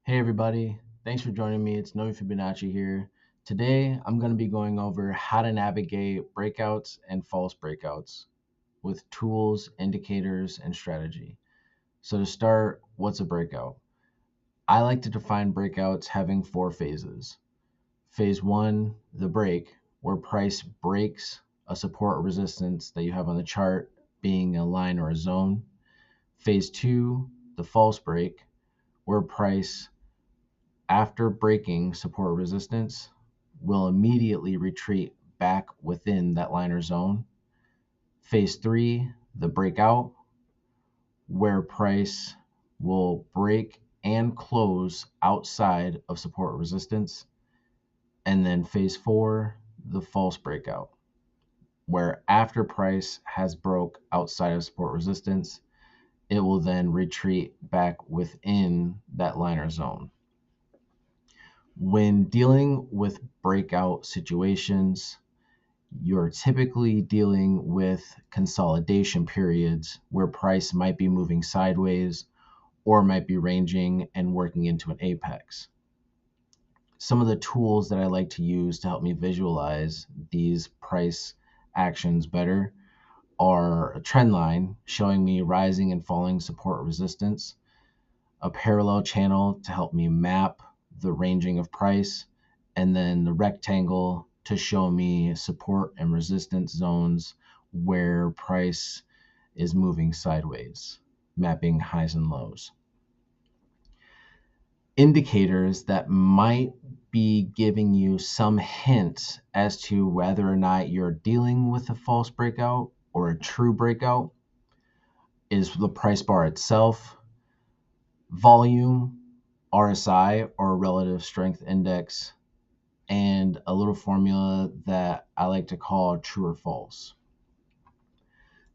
Hey everybody, thanks for joining me. It's Noe Fibonacci here. Today I'm going to be going over how to navigate breakouts and false breakouts with tools, indicators, and strategy. So to start, what's a breakout? I like to define breakouts having four phases. Phase one, the break, where price breaks a support or resistance that you have on the chart, being a line or a zone. Phase two, the false break, where price after breaking support or resistance will immediately retreat back within that line or zone. Phase three, the breakout, where price will break and close outside of support or resistance. And then phase four, the false breakout, where after price has broke outside of support resistance, it will then retreat back within that line or zone. When dealing with breakout situations, you're typically dealing with consolidation periods where price might be moving sideways or might be ranging and working into an apex. Some of the tools that I like to use to help me visualize these price actions better are a trend line showing me rising and falling support resistance, a parallel channel to help me map the ranging of price, and then the rectangle to show me support and resistance zones where price is moving sideways, mapping highs and lows. Indicators that might be giving you some hints as to whether or not you're dealing with a false breakout or a true breakout is the price bar itself, volume, RSI or relative strength index, and a little formula that I like to call true or false.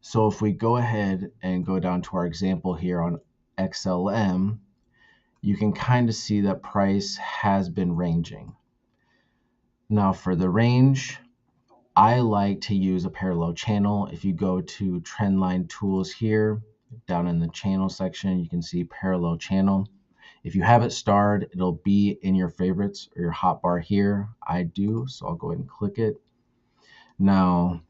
So if we go ahead and go down to our example here on XLM, you can kind of see that price has been ranging. Now for the range, I like to use a parallel channel. If you go to Trendline tools here, down in the channel section, you can see parallel channel. If you have it starred, it'll be in your favorites or your hotbar here. I do, so I'll go ahead and click it. Now,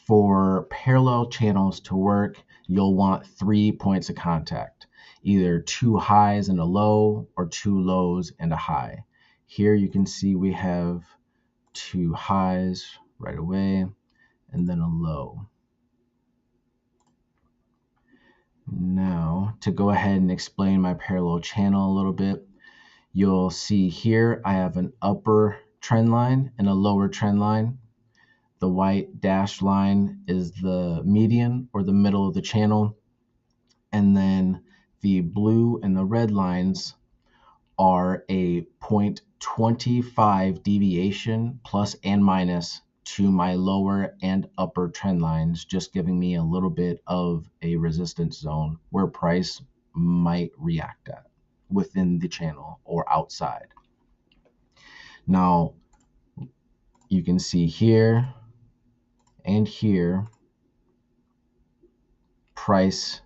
for parallel channels to work, you'll want 3 points of contact, either 2 highs and a low or 2 lows and a high. Here you can see we have 2 highs right away and then a low. Now, to go ahead and explain my parallel channel a little bit, you'll see here I have an upper trend line and a lower trend line. The white dashed line is the median or the middle of the channel. And then the blue and the red lines are a 0.25 deviation plus and minus to my lower and upper trend lines, just giving me a little bit of a resistance zone where price might react at within the channel or outside. Now, you can see here and here, price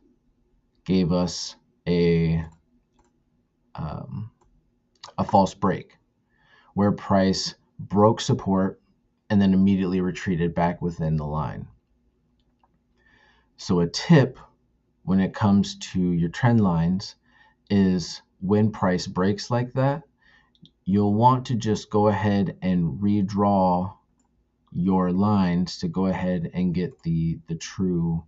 gave us a false break where price broke support and then immediately retreated back within the line. So a tip when it comes to your trend lines is when price breaks like that, you'll want to just go ahead and redraw your lines to go ahead and get the true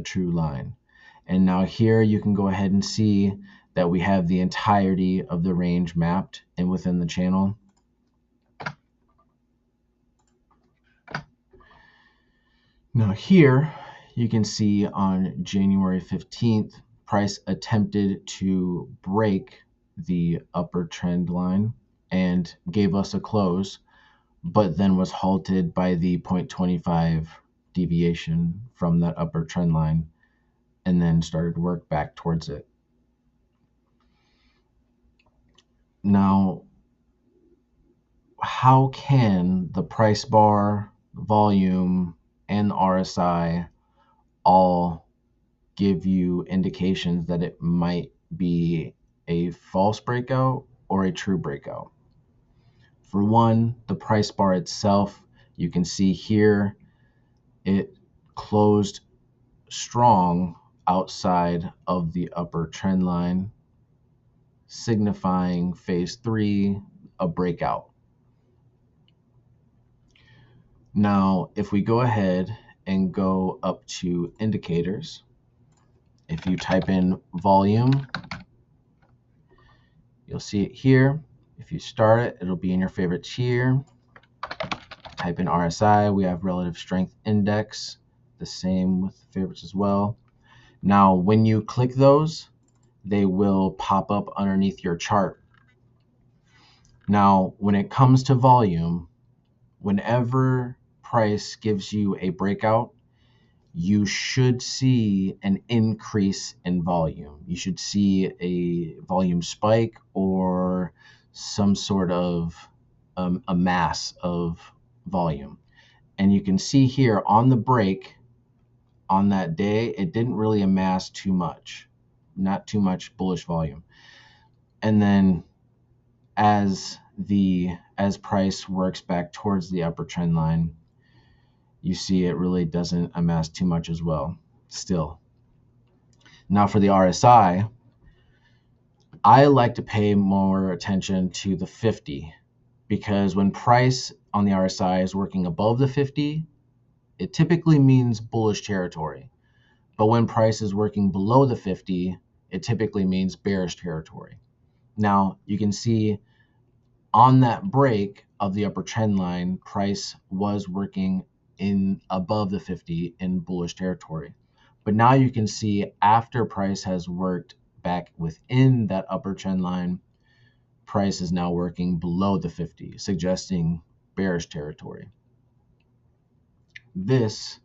line. And now here you can go ahead and see that we have the entirety of the range mapped and within the channel. Now here you can see on January 15th, price attempted to break the upper trend line and gave us a close, but then was halted by the 0.25 deviation from that upper trend line and then started to work back towards it. Now, how can the price bar, volume, and RSI all give you indications that it might be a false breakout or a true breakout. For one, the price bar itself, you can see here, it closed strong outside of the upper trend line, signifying phase 3, a breakout. Now, if we go ahead and go up to indicators, if you type in volume, you'll see it here. If you start it, it'll be in your favorites here. Type in RSI, we have relative strength index, the same with favorites as well. Now, when you click those, they will pop up underneath your chart. Now, when it comes to volume, whenever price gives you a breakout, you should see an increase in volume. You should see a volume spike or some sort of a mass of volume. And you can see here on the break on that day, it didn't really amass too much, not too much bullish volume. And then as price works back towards the upper trend line, you see it really doesn't amass too much as well still. Now for the RSI, I like to pay more attention to the 50, because when price on the RSI is working above the 50, it typically means bullish territory. But when price is working below the 50, it typically means bearish territory. Now you can see on that break of the upper trend line, price was working in above the 50 in bullish territory. But now you can see after price has worked back within that upper trend line, price is now working below the 50, suggesting bearish territory. This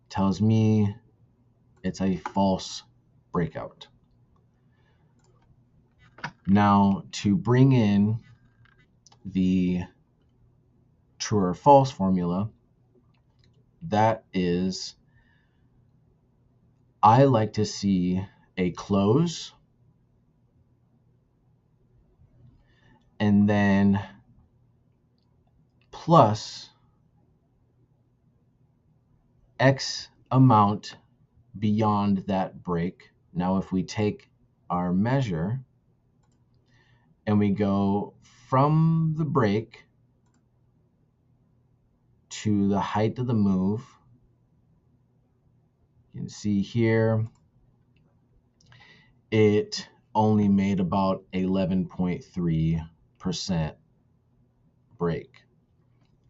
tells me it's a false breakout. Now, to bring in the true or false formula, that is, I like to see a close and then plus X amount beyond that break. Now, if we take our measure and we go from the break to the height of the move, you can see here it only made about 11.3% break.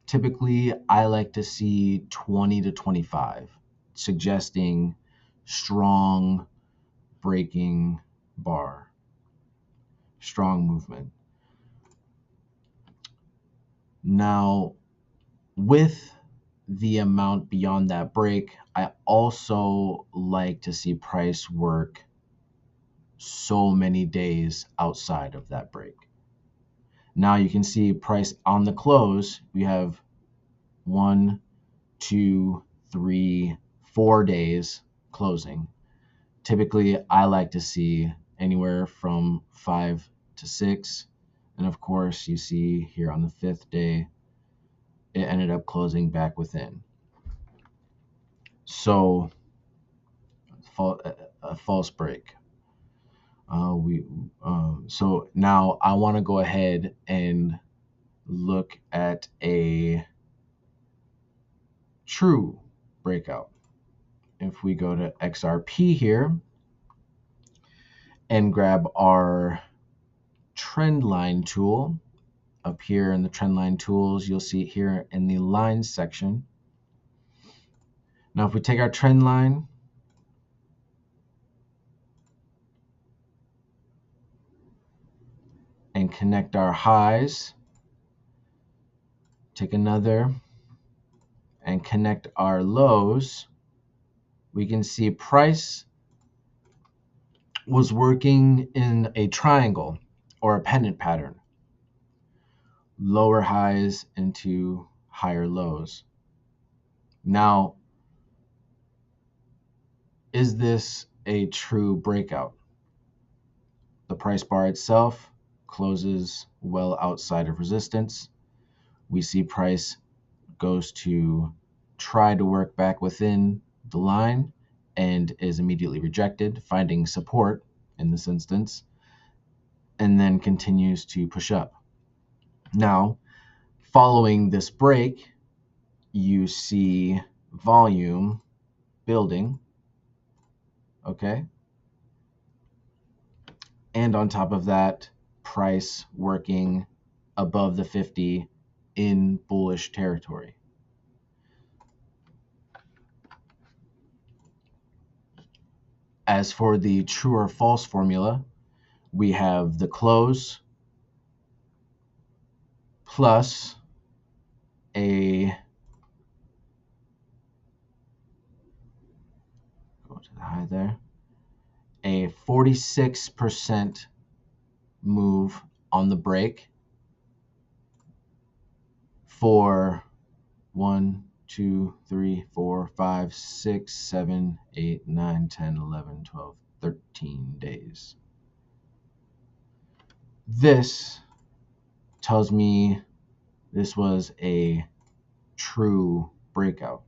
Typically, I like to see 20 to 25, suggesting strong breaking bar, strong movement. Now, with the amount beyond that break, I also like to see price work so many days outside of that break. Now you can see price on the close, we have 1, 2, 3, 4 days closing. Typically, I like to see anywhere from 5 to 6. And of course, you see here on the 5th day, it ended up closing back within. So, a false break. So now I want to go ahead and look at a true breakout. If we go to XRP here and grab our Trendline tool, up here in the Trendline tools, you'll see it here in the lines section. Now if we take our trend line and connect our highs, take another and connect our lows, we can see price was working in a triangle or a pennant pattern, lower highs into higher lows. Now, is this a true breakout? The price bar itself closes well outside of resistance. We see price goes to try to work back within the line and is immediately rejected, finding support in this instance, and then continues to push up. Now, following this break, you see volume building, okay? And on top of that, price working above the 50 in bullish territory. As for the true or false formula, we have the close plus go to the high there, a 46% move on the break for 1, 2, 3, 4, 5, 6, 7, 8, 9, 10, 11, 12, 13 days. This tells me this was a true breakout.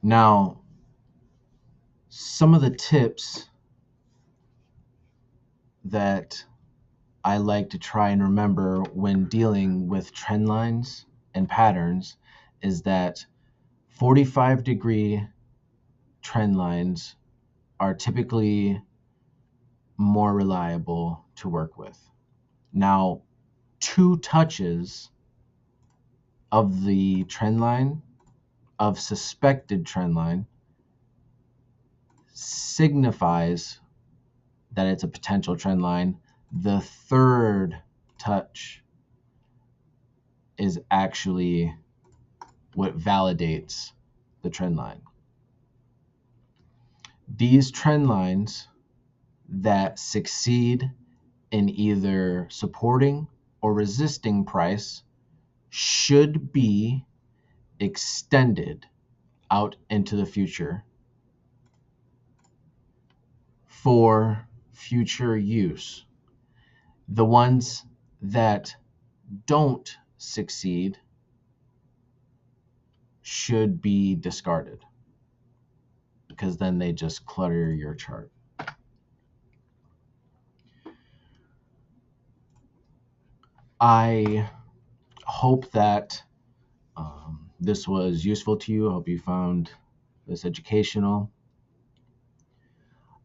Now, some of the tips that I like to try and remember when dealing with trend lines and patterns is that 45-degree trend lines are typically more reliable to work with. Now, 2 touches of the trend line, of suspected trend line, signifies that it's a potential trend line. The 3rd touch is actually what validates the trend line. These trend lines that succeed in either supporting or resisting price should be extended out into the future for future use. The ones that don't succeed should be discarded, because then they just clutter your chart. I hope that this was useful to you. I hope you found this educational.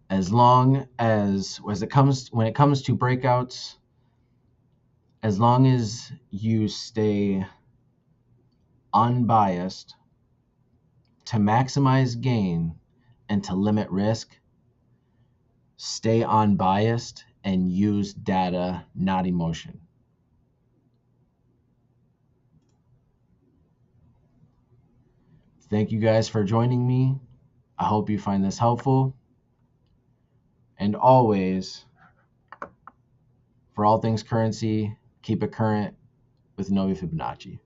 As long as when it comes to breakouts, as long as you stay unbiased to maximize gain and to limit risk, stay unbiased and use data, not emotion. Thank you guys for joining me. I hope you find this helpful. And always, for all things currency, keep it current with Novi Fibonacci.